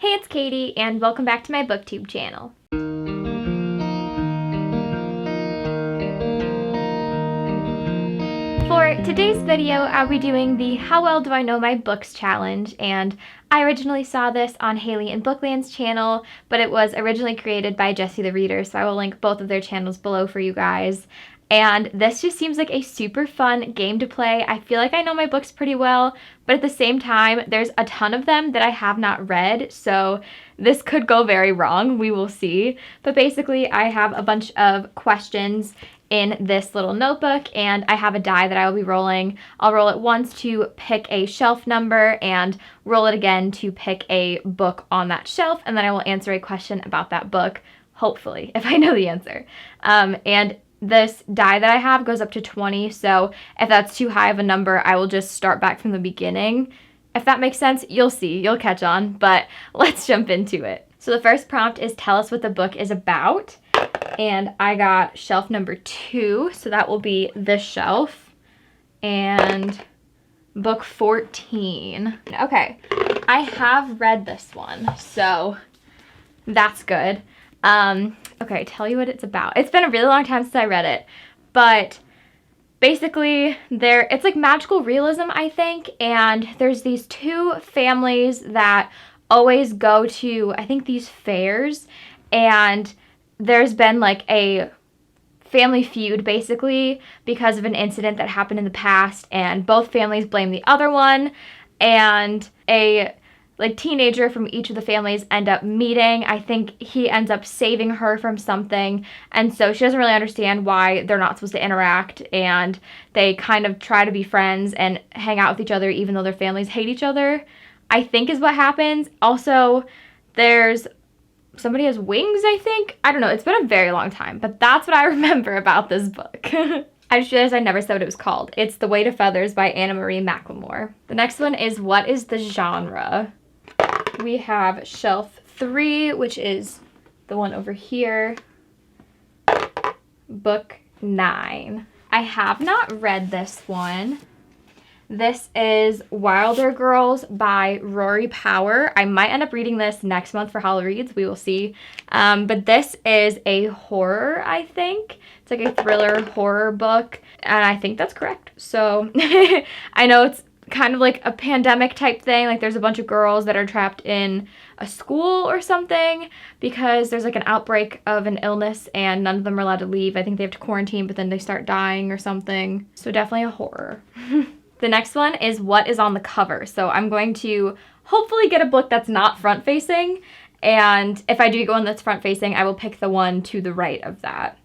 Hey, it's Katie, and welcome back to my booktube channel. For today's video, I'll be doing the How Well Do I Know My Books challenge, and I originally saw this on Haley and Bookland's channel, but it was originally created by Jessie the Reader, so I will link both of their channels below for you guys. And this just seems like a super fun game to play. I feel like I know my books pretty well, but at the same time, there's a ton of them that I have not read, so this could go very wrong. We will see. But basically, I have a bunch of questions in this little notebook, and I have a die that I will be rolling. I'll roll it once to pick a shelf number and roll it again to pick a book on that shelf, and then I will answer a question about that book, hopefully, if I know the answer. And this die that I have goes up to 20, so if that's too high of a number, I will just start back from the beginning. If that makes sense, you'll see, you'll catch on, but let's jump into it. So the first prompt is tell us what the book is about, and I got shelf number 2, so that will be this shelf, and book 14. Okay, I have read this one, so that's good. Okay, tell you what it's about. It's been a really long time since I read it, but basically it's like magical realism, I think, and there's these two families that always go to, I think, these fairs, and there's been like a family feud basically because of an incident that happened in the past, and both families blame the other one, and a teenager from each of the families end up meeting. I think he ends up saving her from something, and so she doesn't really understand why they're not supposed to interact, and they kind of try to be friends and hang out with each other even though their families hate each other, I think is what happens. Also, there's somebody has wings, I think. I don't know. It's been a very long time, but that's what I remember about this book. I just realized I never said what it was called. It's The Weight of Feathers by Anna Marie McLemore. The next one is what is the genre? We have shelf 3, which is the one over here. Book 9. I have not read this one. This is Wilder Girls by Rory Power. I might end up reading this next month for Hollow Reads. We will see. But this is a horror, I think. It's like a thriller horror book, and I think that's correct. So I know it's kind of like a pandemic type thing. Like there's a bunch of girls that are trapped in a school or something because there's like an outbreak of an illness and none of them are allowed to leave. I think they have to quarantine, but then they start dying or something. So definitely a horror. The next one is what is on the cover. So I'm going to hopefully get a book that's not front facing, and if I do get one that's front facing, I will pick the one to the right of that.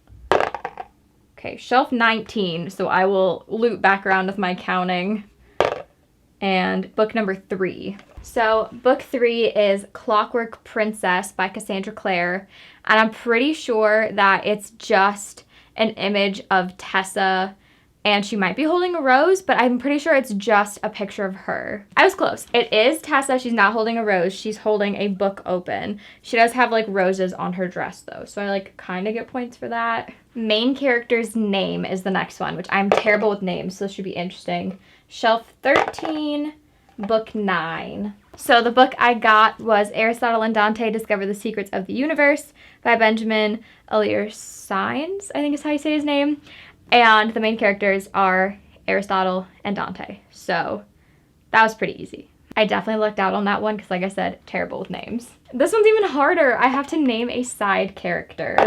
Okay, shelf 19, so I will loop back around with my counting. And book number 3. So book 3 is Clockwork Princess by Cassandra Clare, and I'm pretty sure that it's just an image of Tessa, and she might be holding a rose, but I'm pretty sure it's just a picture of her. I was close. It is Tessa. She's not holding a rose. She's holding a book open. She does have like roses on her dress though, so I like kind of get points for that. Main character's name is the next one, which I'm terrible with names, so this should be interesting. Shelf 13, book 9. So the book I got was Aristotle and Dante Discover the Secrets of the Universe by Benjamin Alircines, I think is how you say his name. And the main characters are Aristotle and Dante. So that was pretty easy. I definitely lucked out on that one because, like I said, terrible with names. This one's even harder. I have to name a side character.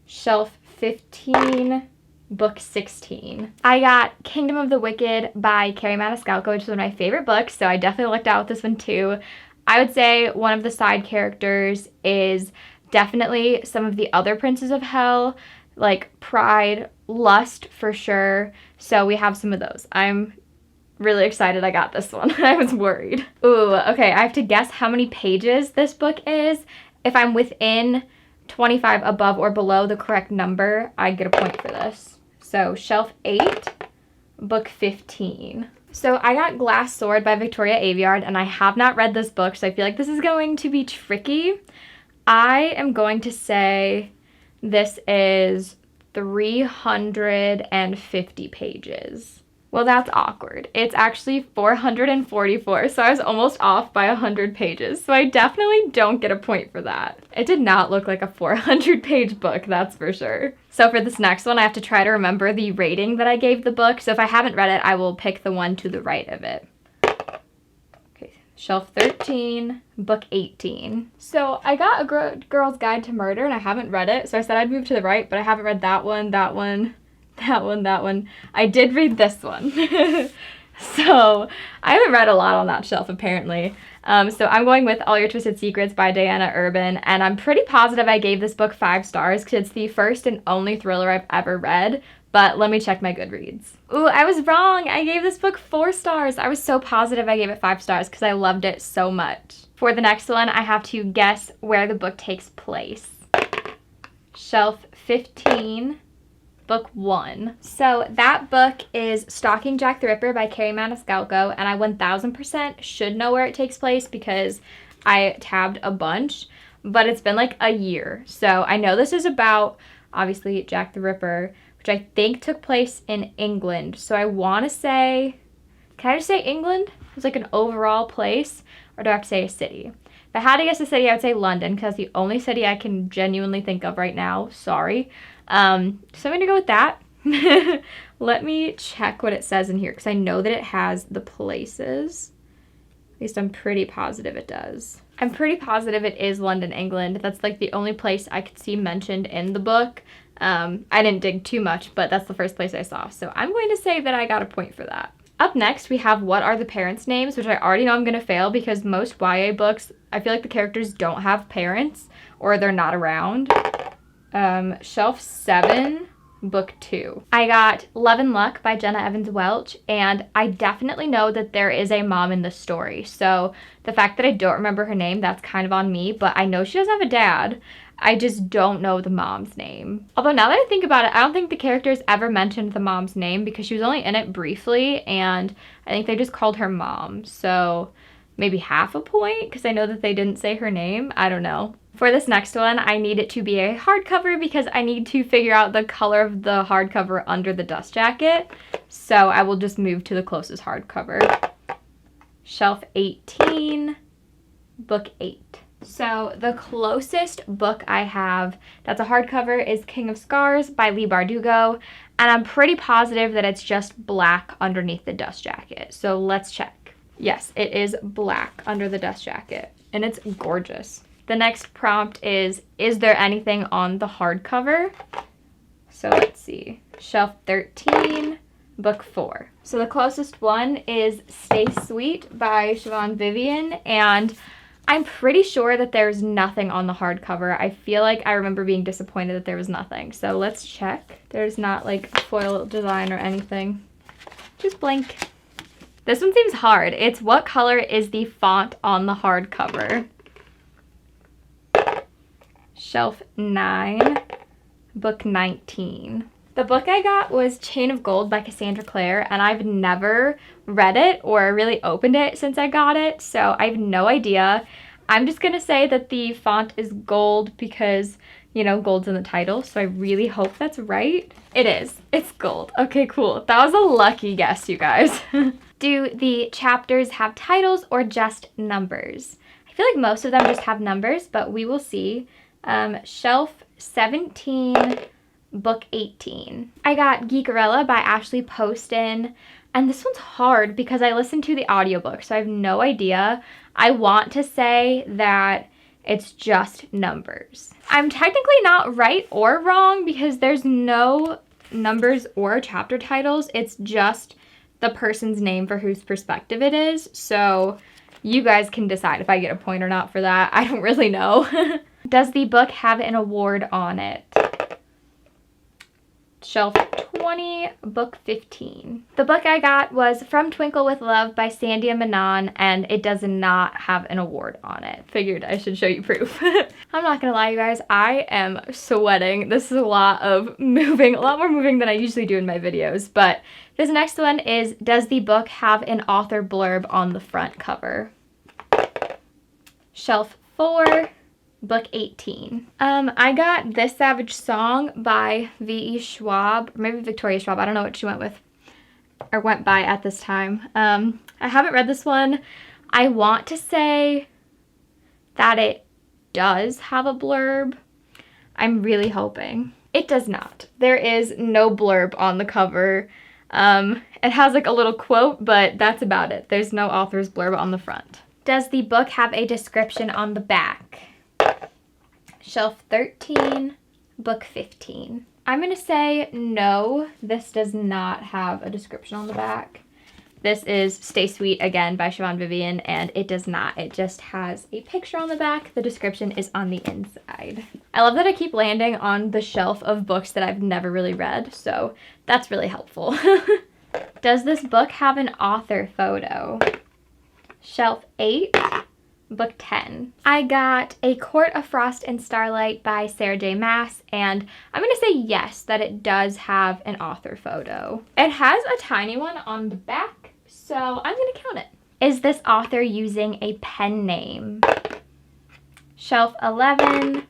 Shelf 15, book 16. I got Kingdom of the Wicked by Carrie Maniscalco, which is one of my favorite books, so I definitely lucked out with this one too. I would say one of the side characters is definitely some of the other Princes of Hell, like Pride, Lust for sure. So we have some of those. I'm really excited I got this one. I was worried. Ooh, okay, I have to guess how many pages this book is. If I'm within 25 above or below the correct number, I get a point for this. So shelf 8, book 15. So I got Glass Sword by Victoria Aveyard, and I have not read this book, so I feel like this is going to be tricky. I am going to say this is 350 pages, Well, that's awkward. It's actually 444, so I was almost off by 100 pages. So I definitely don't get a point for that. It did not look like a 400-page book, that's for sure. So for this next one, I have to try to remember the rating that I gave the book. So if I haven't read it, I will pick the one to the right of it. Okay, shelf 13, book 18. So I got a Girl's Guide to Murder, and I haven't read it. So I said I'd move to the right, but I haven't read that one, that one, that one. I did read this one. So I haven't read a lot on that shelf, apparently. So I'm going with All Your Twisted Secrets by Diana Urban, and I'm pretty positive I gave this book 5 stars because it's the first and only thriller I've ever read, but let me check my Goodreads. Ooh, I was wrong. I gave this book 4 stars. I was so positive I gave it 5 stars because I loved it so much. For the next one, I have to guess where the book takes place. Shelf 15. Book 1. So that book is Stalking Jack the Ripper by Carrie Maniscalco, and I 1000% should know where it takes place because I tabbed a bunch, but it's been like a year. So I know this is about, obviously, Jack the Ripper, which I think took place in England. So I want to say, can I just say England? It's like an overall place, or do I have to say a city? If I had to guess a city, I would say London, because that's the only city I can genuinely think of right now. Sorry. So I'm going to go with that. Let me check what it says in here, because I know that it has the places. At least I'm pretty positive it does. I'm pretty positive it is London, England. That's like the only place I could see mentioned in the book. I didn't dig too much, but that's the first place I saw. So I'm going to say that I got a point for that. Up next, we have What Are the Parents' Names, which I already know I'm going to fail because most YA books, I feel like the characters don't have parents or they're not around. Shelf 7, book 2. I got Love and Luck by Jenna Evans Welch, and I definitely know that there is a mom in the story. So the fact that I don't remember her name, that's kind of on me, but I know she doesn't have a dad. I just don't know the mom's name. Although now that I think about it, I don't think the characters ever mentioned the mom's name because she was only in it briefly, and I think they just called her mom. So maybe half a point because I know that they didn't say her name. I don't know. For this next one, I need it to be a hardcover because I need to figure out the color of the hardcover under the dust jacket. So I will just move to the closest hardcover. Shelf 18, book 8. So the closest book I have that's a hardcover is King of Scars by Leigh Bardugo, and I'm pretty positive that it's just black underneath the dust jacket. So let's check. Yes, it is black under the dust jacket, and it's gorgeous. The next prompt is there anything on the hardcover? So let's see. Shelf 13, book 4. So the closest one is Stay Sweet by Siobhan Vivian, and I'm pretty sure that there's nothing on the hardcover. I feel like I remember being disappointed that there was nothing. So let's check. There's not like a foil design or anything. Just blank. This one seems hard. It's what color is the font on the hardcover? Shelf 9, book 19. The book I got was Chain of Gold by Cassandra Clare, and I've never read it or really opened it since I got it, so I have no idea. I'm just gonna say that the font is gold because, you know, gold's in the title, so I really hope that's right. It is. It's gold. Okay, cool. That was a lucky guess, you guys. Do the chapters have titles or just numbers? I feel like most of them just have numbers, but we will see. Shelf 17, book 18. I got Geekerella by Ashley Poston, and this one's hard because I listened to the audiobook, so I have no idea. I want to say that it's just numbers. I'm technically not right or wrong because there's no numbers or chapter titles. It's just the person's name for whose perspective it is, so you guys can decide if I get a point or not for that. I don't really know. Does the book have an award on it? Shelf 20, book 15. The book I got was From Twinkle with Love by Sandia Manon, and it does not have an award on it. Figured I should show you proof. I'm not gonna lie, you guys, I am sweating. This is a lot of moving, a lot more moving than I usually do in my videos, but this next one is, does the book have an author blurb on the front cover? Shelf 4, book 18. I got This Savage Song by V.E. Schwab, or maybe Victoria Schwab, I don't know what she went with. or went by at this time. I haven't read this one. I want to say that it does have a blurb. I'm really hoping. It does not. There is no blurb on the cover. It has like a little quote, but that's about it. There's no author's blurb on the front. Does the book have a description on the back? Shelf 13, book 15. I'm gonna say no, this does not have a description on the back. This is Stay Sweet again by Siobhan Vivian, and it does not. It just has a picture on the back. The description is on the inside. I love that I keep landing on the shelf of books that I've never really read, so that's really helpful. Does this book have an author photo? Shelf 8, book 10. I got A Court of Frost and Starlight by Sarah J. Maas, and I'm gonna say yes, that it does have an author photo. It has a tiny one on the back, so I'm gonna count it. Is this author using a pen name? Shelf 11,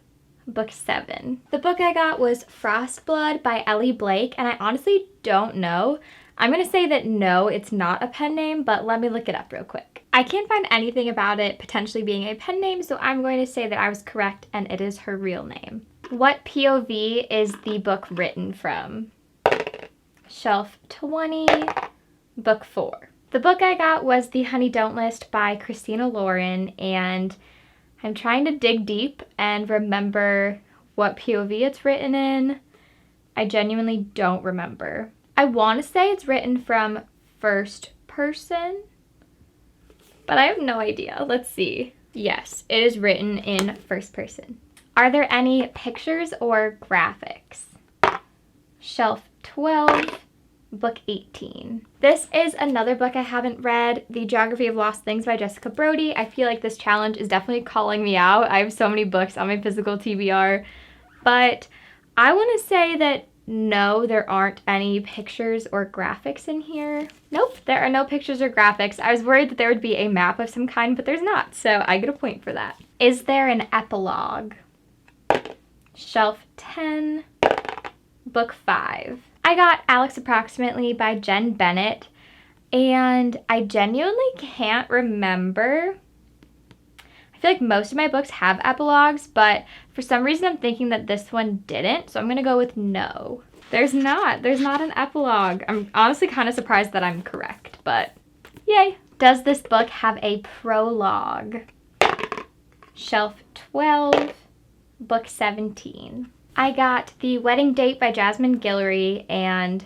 book 7. The book I got was Frostblood by Ellie Blake, and I honestly don't know. I'm gonna say that no, it's not a pen name, but let me look it up real quick. I can't find anything about it potentially being a pen name, so I'm going to say that I was correct and it is her real name. What POV is the book written from? Shelf 20, book 4. The book I got was The Honey Don't List by Christina Lauren, and I'm trying to dig deep and remember what POV it's written in. I genuinely don't remember. I want to say it's written from first person, but I have no idea. Let's see. Yes, it is written in first person. Are there any pictures or graphics? Shelf 12, book 18. This is another book I haven't read, The Geography of Lost Things by Jessica Brody. I feel like this challenge is definitely calling me out. I have so many books on my physical TBR, but I want to say that no, there aren't any pictures or graphics in here. Nope, there are no pictures or graphics. I was worried that there would be a map of some kind, but there's not, so I get a point for that. Is there an epilogue? Shelf 10, book 5. I got Alex Approximately by Jen Bennett, and I genuinely can't remember. I feel like most of my books have epilogues, but for some reason I'm thinking that this one didn't, so I'm gonna go with no. There's not an epilogue. I'm honestly kind of surprised that I'm correct, but yay. Does this book have a prologue? Shelf 12, book 17. I got The Wedding Date by Jasmine Guillory, and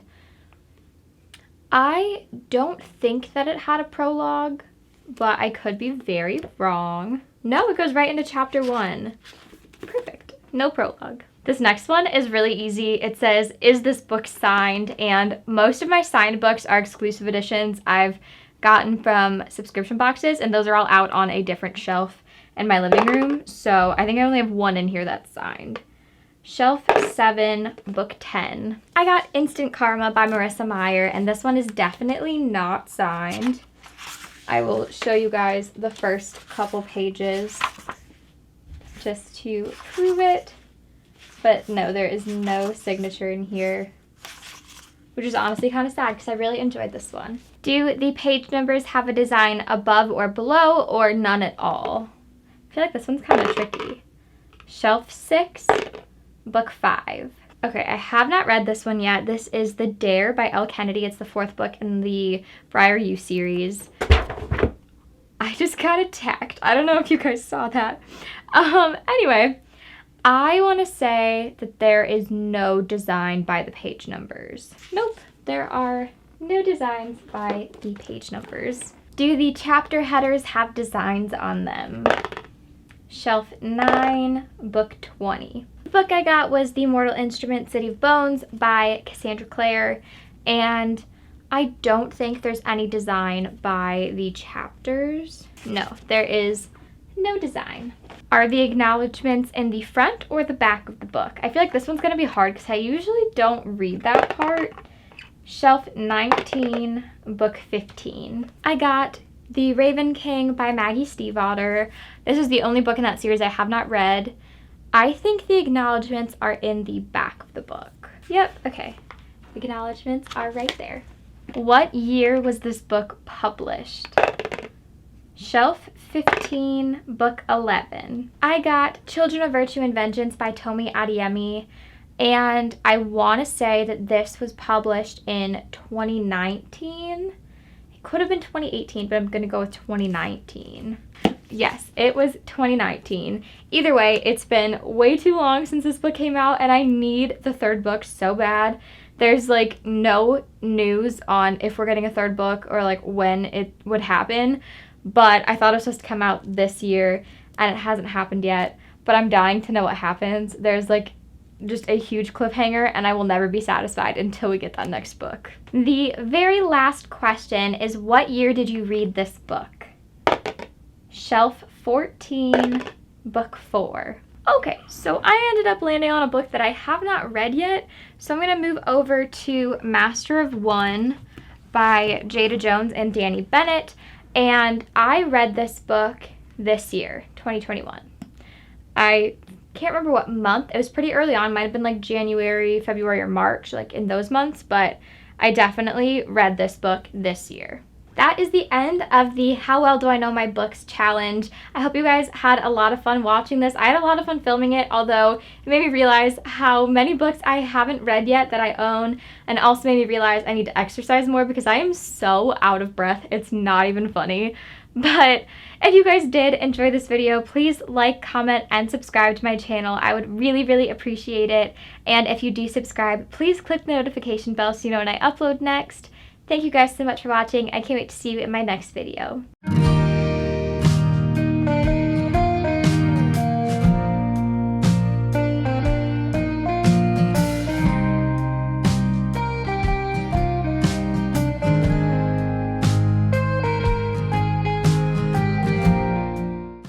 I don't think that it had a prologue, but I could be very wrong. No, it goes right into chapter 1. Perfect. No prologue. This next one is really easy. It says, is this book signed? And most of my signed books are exclusive editions I've gotten from subscription boxes, and those are all out on a different shelf in my living room. So I think I only have one in here that's signed. Shelf 7, book 10. I got Instant Karma by Marissa Meyer, and this one is definitely not signed. I will show you guys the first couple pages just to prove it. But no, there is no signature in here, which is honestly kind of sad because I really enjoyed this one. Do the page numbers have a design above or below, or none at all? I feel like this one's kind of tricky. Shelf 6, book 5. Okay, I have not read this one yet. This is The Dare by Elle Kennedy. It's the 4th book in the Friar You series. I just got attacked. I don't know if you guys saw that. Anyway, I want to say that there is no design by the page numbers. Nope, there are no designs by the page numbers. Do the chapter headers have designs on them? Shelf 9, book 20. The book I got was The Mortal Instrument, City of Bones by Cassandra Clare, and I don't think there's any design by the chapters. No, there is no design. Are the acknowledgements in the front or the back of the book? I feel like this one's gonna be hard because I usually don't read that part. Shelf 19, book 15. I got The Raven King by Maggie Stiefvater. This is the only book in that series I have not read. I think the acknowledgements are in the back of the book. Yep, okay. The acknowledgements are right there. What year was this book published? Shelf 15, book 11. I got Children of Virtue and Vengeance by Tomi Adeyemi, and I want to say that this was published in 2019. It could have been 2018, but I'm going to go with 2019. Yes, it was 2019. Either way, it's been way too long since this book came out, and I need the third book so bad. There's like no news on if we're getting a third book or like when it would happen, but I thought it was supposed to come out this year and it hasn't happened yet, but I'm dying to know what happens. There's like just a huge cliffhanger and I will never be satisfied until we get that next book. The very last question is, what year did you read this book? Shelf 14, book 4. Okay, so I ended up landing on a book that I have not read yet, so I'm going to move over to Master of One by Jada Jones and Danny Bennett, and I read this book this year, 2021. I can't remember what month. It was pretty early on. It might have been like January, February, or March, like in those months, but I definitely read this book this year. That is the end of the How Well Do I Know My Books challenge. I hope you guys had a lot of fun watching this. I had a lot of fun filming it, although it made me realize how many books I haven't read yet that I own, and also made me realize I need to exercise more because I am so out of breath. It's not even funny. But if you guys did enjoy this video, please like, comment, and subscribe to my channel. I would really, really appreciate it. And if you do subscribe, please click the notification bell so you know when I upload next. Thank you guys so much for watching. I can't wait to see you in my next video.